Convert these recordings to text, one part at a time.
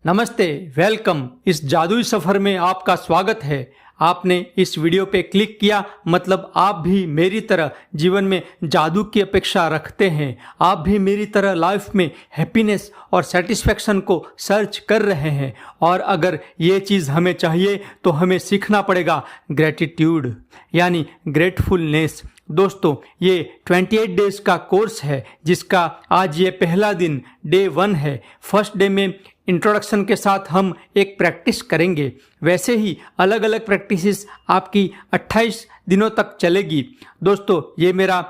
नमस्ते, वेलकम। इस जादुई सफ़र में आपका स्वागत है। आपने इस वीडियो पे क्लिक किया मतलब आप भी मेरी तरह जीवन में जादू की अपेक्षा रखते हैं। आप भी मेरी तरह लाइफ में हैप्पीनेस और सेटिस्फैक्शन को सर्च कर रहे हैं। और अगर ये चीज़ हमें चाहिए तो हमें सीखना पड़ेगा ग्रेटिट्यूड यानी ग्रेटफुलनेस। दोस्तों, ये 28 डेज का कोर्स है जिसका आज ये पहला दिन डे 1 है। फर्स्ट डे में इंट्रोडक्शन के साथ हम एक प्रैक्टिस करेंगे। वैसे ही अलग अलग प्रैक्टिसेस आपकी 28 दिनों तक चलेगी। दोस्तों, ये मेरा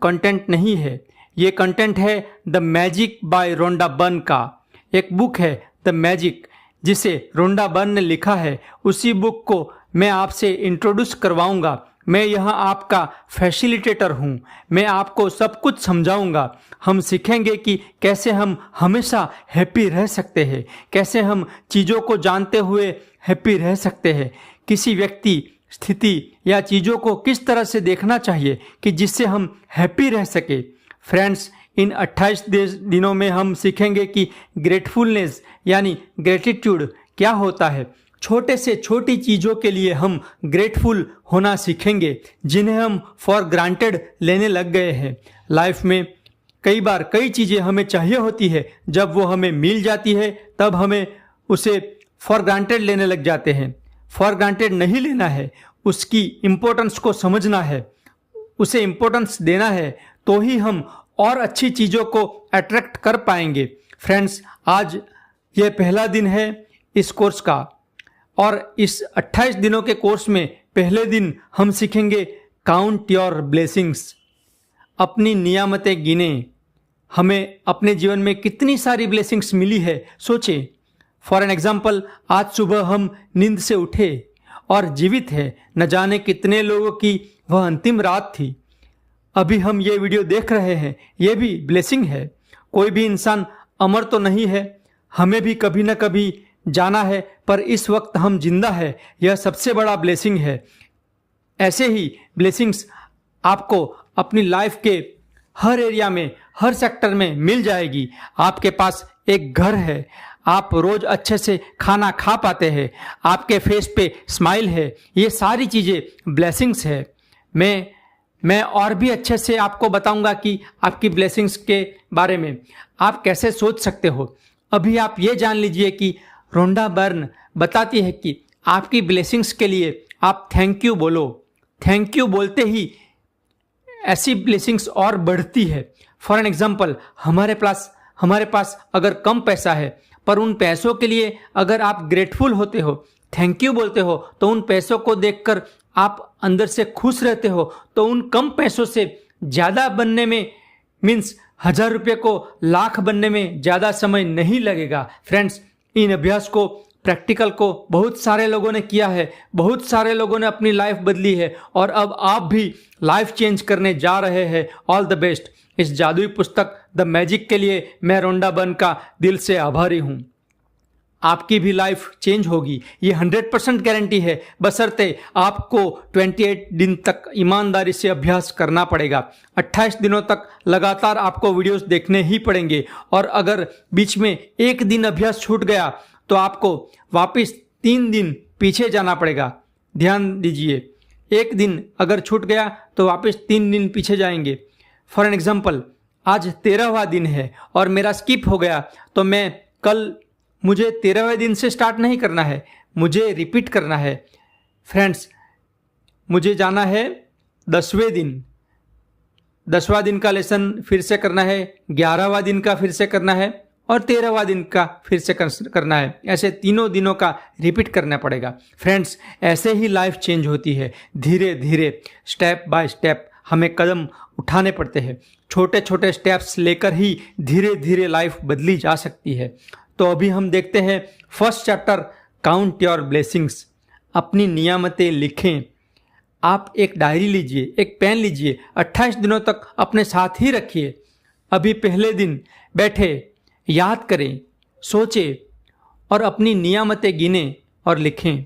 कंटेंट नहीं है, ये कंटेंट है the Magic by Rhonda Byrne का। एक बुक है द मैजिक जिसे रोंडा बर्न ने लिखा है। उसी बुक को मैं आपसे इंट्रोड्यूस करवाऊंगा। मैं यहाँ आपका फैसिलिटेटर हूँ। मैं आपको सब कुछ समझाऊंगा। हम सीखेंगे कि कैसे हम हमेशा हैप्पी रह सकते हैं, कैसे हम चीज़ों को जानते हुए हैप्पी रह सकते हैं, किसी व्यक्ति, स्थिति या चीज़ों को किस तरह से देखना चाहिए कि जिससे हम हैप्पी रह सके। फ्रेंड्स, इन 28 दिनों में हम सीखेंगे कि ग्रेटफुलनेस यानी ग्रेटिट्यूड क्या होता है। छोटे से छोटी चीज़ों के लिए हम ग्रेटफुल होना सीखेंगे जिन्हें हम फॉर ग्रांटेड लेने लग गए हैं। लाइफ में कई बार कई चीज़ें हमें चाहिए होती है, जब वो हमें मिल जाती है तब हमें उसे फॉर ग्रांटेड लेने लग जाते हैं। फॉर ग्रांटेड नहीं लेना है, उसकी इम्पोर्टेंस को समझना है, उसे इम्पोर्टेंस देना है, तो ही हम और अच्छी चीज़ों को अट्रैक्ट कर पाएंगे। फ्रेंड्स, आज ये पहला दिन है इस कोर्स का और इस 28 दिनों के कोर्स में पहले दिन हम सीखेंगे काउंट योर ब्लेसिंग्स। अपनी नियामतें गिने। हमें अपने जीवन में कितनी सारी ब्लेसिंग्स मिली है, सोचें। फॉर एन एग्जाम्पल, आज सुबह हम नींद से उठे और जीवित है। न जाने कितने लोगों की वह अंतिम रात थी। अभी हम ये वीडियो देख रहे हैं, ये भी ब्लेसिंग है। कोई भी इंसान अमर तो नहीं है, हमें भी कभी न कभी जाना है, पर इस वक्त हम जिंदा है, यह सबसे बड़ा ब्लेसिंग है। ऐसे ही ब्लेसिंग्स आपको अपनी लाइफ के हर एरिया में, हर सेक्टर में मिल जाएगी। आपके पास एक घर है, आप रोज अच्छे से खाना खा पाते हैं, आपके फेस पे स्माइल है, ये सारी चीज़ें ब्लेसिंग्स है। मैं और भी अच्छे से आपको बताऊंगा कि आपकी ब्लेसिंग्स के बारे में आप कैसे सोच सकते हो। अभी आप ये जान लीजिए कि रोंडा बर्न बताती है कि आपकी ब्लेसिंग्स के लिए आप थैंक यू बोलो। थैंक यू बोलते ही ऐसी ब्लेसिंग्स और बढ़ती है। फॉर एन एग्जाम्पल, हमारे पास अगर कम पैसा है, पर उन पैसों के लिए अगर आप ग्रेटफुल होते हो, थैंक यू बोलते हो, तो उन पैसों को देखकर आप अंदर से खुश रहते हो। तो उन कम पैसों से ज़्यादा बनने में, मीन्स 1000 रुपये को लाख बनने में ज़्यादा समय नहीं लगेगा। फ्रेंड्स, इन अभ्यास को, प्रैक्टिकल को बहुत सारे लोगों ने किया है, बहुत सारे लोगों ने अपनी लाइफ बदली है और अब आप भी लाइफ चेंज करने जा रहे हैं। All the best. इस जादुई पुस्तक द मैजिक के लिए मैं रोंडा बर्न का दिल से आभारी हूँ। आपकी भी लाइफ चेंज होगी, ये 100% गारंटी है, बशर्ते आपको 28 दिन तक ईमानदारी से अभ्यास करना पड़ेगा। 28 दिनों तक लगातार आपको वीडियोस देखने ही पड़ेंगे और अगर बीच में एक दिन अभ्यास छूट गया तो आपको वापस 3 दिन पीछे जाना पड़ेगा। ध्यान दीजिए, एक दिन अगर छूट गया तो वापस 3 दिन पीछे जाएंगे। फॉर एन एग्जाम्पल, आज 13वां दिन है और मेरा स्किप हो गया, तो मैं कल, मुझे 13वें दिन से स्टार्ट नहीं करना है, मुझे रिपीट करना है। फ्रेंड्स, मुझे जाना है 10वें दिन, 10वां दिन का लेसन फिर से करना है, 11वां दिन का फिर से करना है और 13वां दिन का फिर से करना है। ऐसे तीनों दिनों का रिपीट करना पड़ेगा। फ्रेंड्स, ऐसे ही लाइफ चेंज होती है। धीरे धीरे, स्टेप बाय स्टेप हमें कदम उठाने पड़ते हैं। छोटे छोटे स्टेप्स लेकर ही धीरे धीरे लाइफ बदली जा सकती है। तो अभी हम देखते हैं first chapter, count your blessings. अपनी नियामतें लिखें। आप एक डायरी लीजिए, एक पेन लीजिए, 28 दिनों तक अपने साथ ही रखिए। अभी पहले दिन बैठे, याद करें, सोचें और अपनी नियामतें गिने और लिखें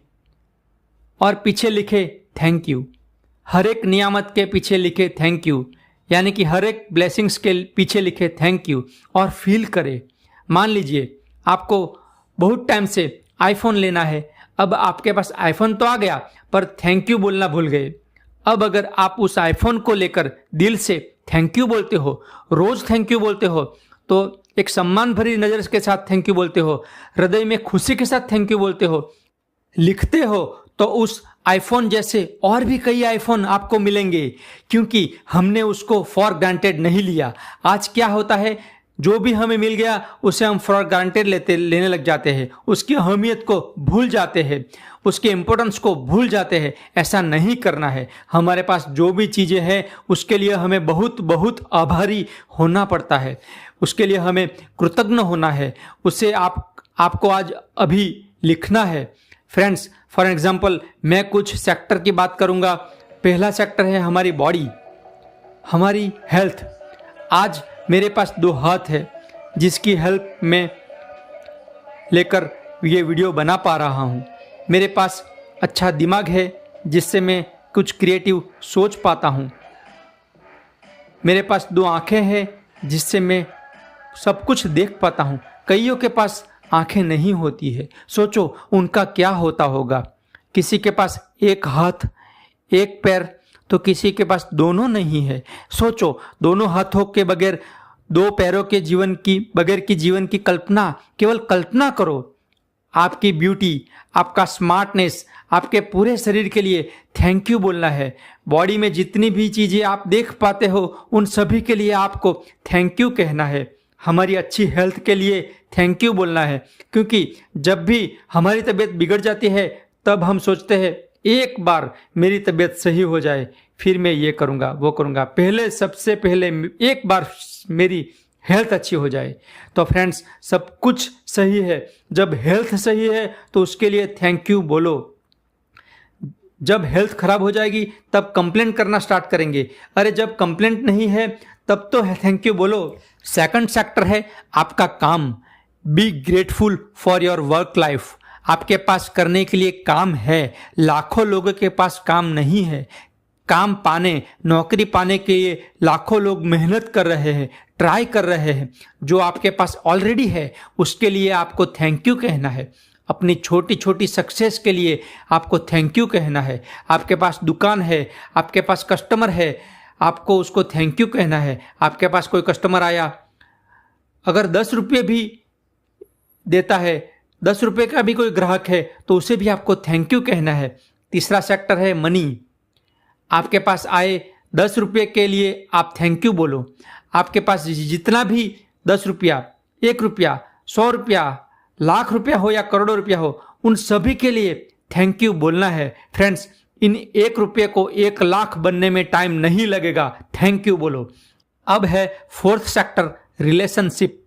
और पीछे लिखे थैंक यू। हर एक नियामत के पीछे लिखे थैंक यू, यानी कि हर एक ब्लेसिंग्स के पीछे लिखे थैंक यू और फील करें। मान लीजिए आपको बहुत टाइम से आईफोन लेना है, अब आपके पास आईफोन तो आ गया पर थैंक यू बोलना भूल गए। अब अगर आप उस आईफोन को लेकर दिल से थैंक यू बोलते हो, रोज थैंक यू बोलते हो, तो एक सम्मान भरी नज़र के साथ थैंक यू बोलते हो, हृदय में खुशी के साथ थैंक यू बोलते हो, लिखते हो, तो उस आईफोन जैसे और भी कई आईफोन आपको मिलेंगे, क्योंकि हमने उसको फॉर ग्रांटेड नहीं लिया। आज क्या होता है, जो भी हमें मिल गया उसे हम फॉर ग्रांटेड लेने लग जाते हैं, उसकी अहमियत को भूल जाते हैं, उसके इम्पोर्टेंस को भूल जाते हैं। ऐसा नहीं करना है। हमारे पास जो भी चीज़ें हैं उसके लिए हमें बहुत बहुत आभारी होना पड़ता है, उसके लिए हमें कृतज्ञ होना है, उसे आपको आज अभी लिखना है। फ्रेंड्स, फॉर एग्जाम्पल मैं कुछ सेक्टर की बात करूंगा। पहला सेक्टर है हमारी बॉडी, हमारी हेल्थ। आज मेरे पास 2 हाथ है जिसकी हेल्प मैं लेकर ये वीडियो बना पा रहा हूँ। मेरे पास अच्छा दिमाग है जिससे मैं कुछ क्रिएटिव सोच पाता हूँ। मेरे पास 2 आँखें हैं जिससे मैं सब कुछ देख पाता हूँ। कईयों के पास आँखें नहीं होती है, सोचो उनका क्या होता होगा। किसी के पास 1 हाथ 1 पैर, तो किसी के पास दोनों नहीं है। सोचो, दोनों हाथों के बगैर, 2 पैरों के बगैर की जीवन की कल्पना, केवल कल्पना करो। आपकी ब्यूटी, आपका स्मार्टनेस, आपके पूरे शरीर के लिए थैंक यू बोलना है। बॉडी में जितनी भी चीज़ें आप देख पाते हो उन सभी के लिए आपको थैंक यू कहना है। हमारी अच्छी हेल्थ के लिए थैंक यू बोलना है, क्योंकि जब भी हमारी तबीयत बिगड़ जाती है तब हम सोचते हैं एक बार मेरी तबीयत सही हो जाए फिर मैं ये करूँगा वो करूँगा, सबसे पहले एक बार मेरी हेल्थ अच्छी हो जाए। तो फ्रेंड्स, सब कुछ सही है। जब हेल्थ सही है तो उसके लिए थैंक यू बोलो। जब हेल्थ खराब हो जाएगी तब कंप्लेंट करना स्टार्ट करेंगे। अरे जब कंप्लेंट नहीं है तब तो थैंक यू बोलो। सेकंड सेक्टर है आपका काम। Be grateful for your work life. आपके पास करने के लिए काम है, लाखों लोगों के पास काम नहीं है। काम पाने, नौकरी पाने के लिए लाखों लोग मेहनत कर रहे हैं, ट्राई कर रहे हैं। जो आपके पास ऑलरेडी है उसके लिए आपको थैंक यू कहना है। अपनी छोटी छोटी सक्सेस के लिए आपको थैंक यू कहना है। आपके पास दुकान है, आपके पास कस्टमर है, आपको उसको थैंक यू कहना है। आपके पास कोई कस्टमर आया, अगर 10 रुपये भी देता है, 10 रुपये का भी कोई ग्राहक है तो उसे भी आपको थैंक यू कहना है। तीसरा सेक्टर है मनी। आपके पास आए 10 रुपये के लिए आप थैंक यू बोलो। आपके पास जितना भी 10 रुपया, 1 रुपया, 100 रुपया, लाख रुपया हो या करोड़ों रुपया हो, उन सभी के लिए थैंक यू बोलना है। फ्रेंड्स, इन 1 रुपये को 1 लाख बनने में टाइम नहीं लगेगा। थैंक यू बोलो। अब है 4th सेक्टर, रिलेशनशिप।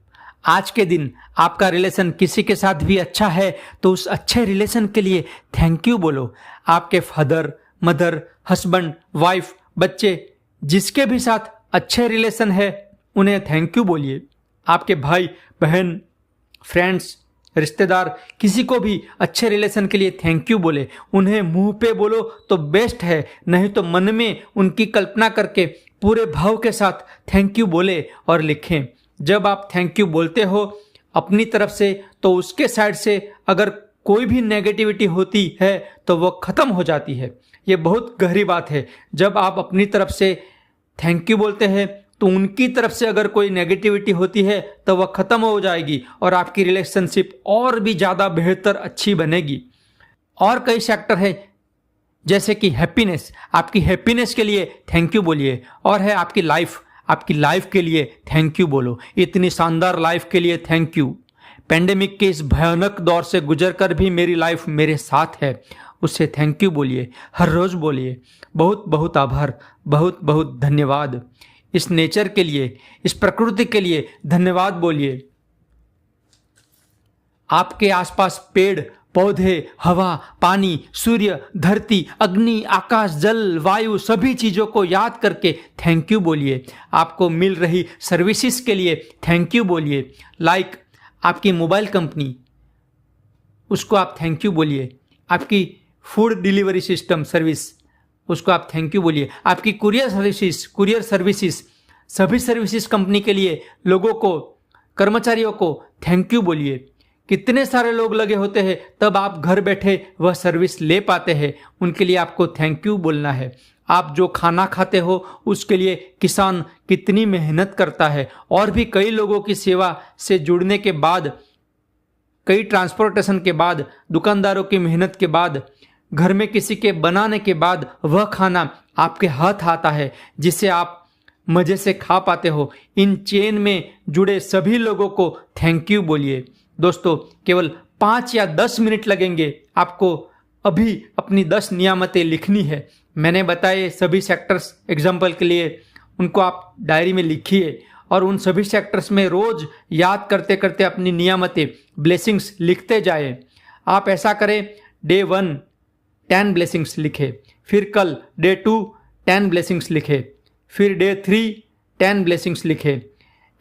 आज के दिन आपका रिलेशन किसी के साथ भी अच्छा है तो उस अच्छे रिलेशन के लिए थैंक यू बोलो। आपके फादर, मदर, हस्बैंड, वाइफ, बच्चे, जिसके भी साथ अच्छे रिलेशन है उन्हें थैंक यू बोलिए। आपके भाई बहन, फ्रेंड्स, रिश्तेदार, किसी को भी अच्छे रिलेशन के लिए थैंक यू बोले। उन्हें मुंह पे बोलो तो बेस्ट है, नहीं तो मन में उनकी कल्पना करके पूरे भाव के साथ थैंक यू बोले और लिखें। जब आप थैंक यू बोलते हो अपनी तरफ से तो उसके साइड से अगर कोई भी नेगेटिविटी होती है तो वो ख़त्म हो जाती है। ये बहुत गहरी बात है। जब आप अपनी तरफ से थैंक यू बोलते हैं तो उनकी तरफ से अगर कोई नेगेटिविटी होती है तो वह ख़त्म हो जाएगी और आपकी रिलेशनशिप और भी ज़्यादा बेहतर, अच्छी बनेगी। और कई सेक्टर है जैसे कि हैप्पीनेस। आपकी हैप्पीनेस के लिए थैंक यू बोलिए। और है आपकी लाइफ, आपकी लाइफ के लिए थैंक यू बोलो। इतनी शानदार लाइफ के लिए थैंक यू। पेंडेमिक के इस भयानक दौर से गुजरकर भी मेरी लाइफ मेरे साथ है, उससे थैंक यू बोलिए। हर रोज़ बोलिए बहुत बहुत आभार, बहुत बहुत धन्यवाद। इस नेचर के लिए, इस प्रकृति के लिए धन्यवाद बोलिए। आपके आसपास पेड़ पौधे, हवा, पानी, सूर्य, धरती, अग्नि, आकाश, जल, वायु, सभी चीज़ों को याद करके थैंक यू बोलिए। आपको मिल रही सर्विसेज के लिए थैंक यू बोलिए। लाइक आपकी मोबाइल कंपनी, उसको आप थैंक यू बोलिए। आपकी फूड डिलीवरी सिस्टम सर्विस, उसको आप थैंक यू बोलिए। आपकी कुरियर सर्विसेज, सभी सर्विसेज कंपनी के लिए लोगों को, कर्मचारियों को थैंक यू बोलिए। कितने सारे लोग लगे होते हैं, तब आप घर बैठे वह सर्विस ले पाते हैं। उनके लिए आपको थैंक यू बोलना है। आप जो खाना खाते हो उसके लिए किसान कितनी मेहनत करता है, और भी कई लोगों की सेवा से जुड़ने के बाद, कई ट्रांसपोर्टेशन के बाद, दुकानदारों की मेहनत के बाद, घर में किसी के बनाने के बाद वह खाना आपके हाथ आता है जिसे आप मजे से खा पाते हो। इन चेन में जुड़े सभी लोगों को थैंक यू बोलिए। दोस्तों, केवल 5 या 10 मिनट लगेंगे। आपको अभी अपनी 10 नियामतें लिखनी है। मैंने बताए सभी सेक्टर्स एग्जाम्पल के लिए, उनको आप डायरी में लिखिए और उन सभी सेक्टर्स में रोज याद करते करते अपनी नियामतें, ब्लेसिंग्स लिखते जाए। आप ऐसा करें, डे 1 10 ब्लेसिंग्स लिखे, फिर कल डे 2 10 ब्लेसिंग्स लिखे, फिर डे 3 10 ब्लेसिंग्स लिखे।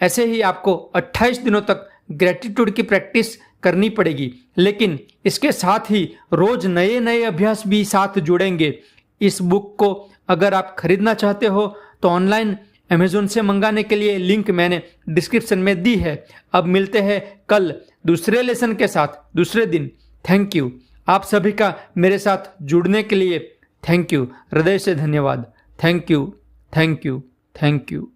ऐसे ही आपको 28 दिनों तक ग्रेटिट्यूड की प्रैक्टिस करनी पड़ेगी, लेकिन इसके साथ ही रोज नए नए अभ्यास भी साथ जुड़ेंगे। इस बुक को अगर आप खरीदना चाहते हो तो ऑनलाइन अमेज़न से मंगाने के लिए लिंक मैंने डिस्क्रिप्शन में दी है। अब मिलते हैं कल दूसरे लेसन के साथ दूसरे दिन। Thank you. आप सभी का मेरे साथ जुड़ने के लिए थैंक यू, हृदय से धन्यवाद। Thank you, thank you, thank you.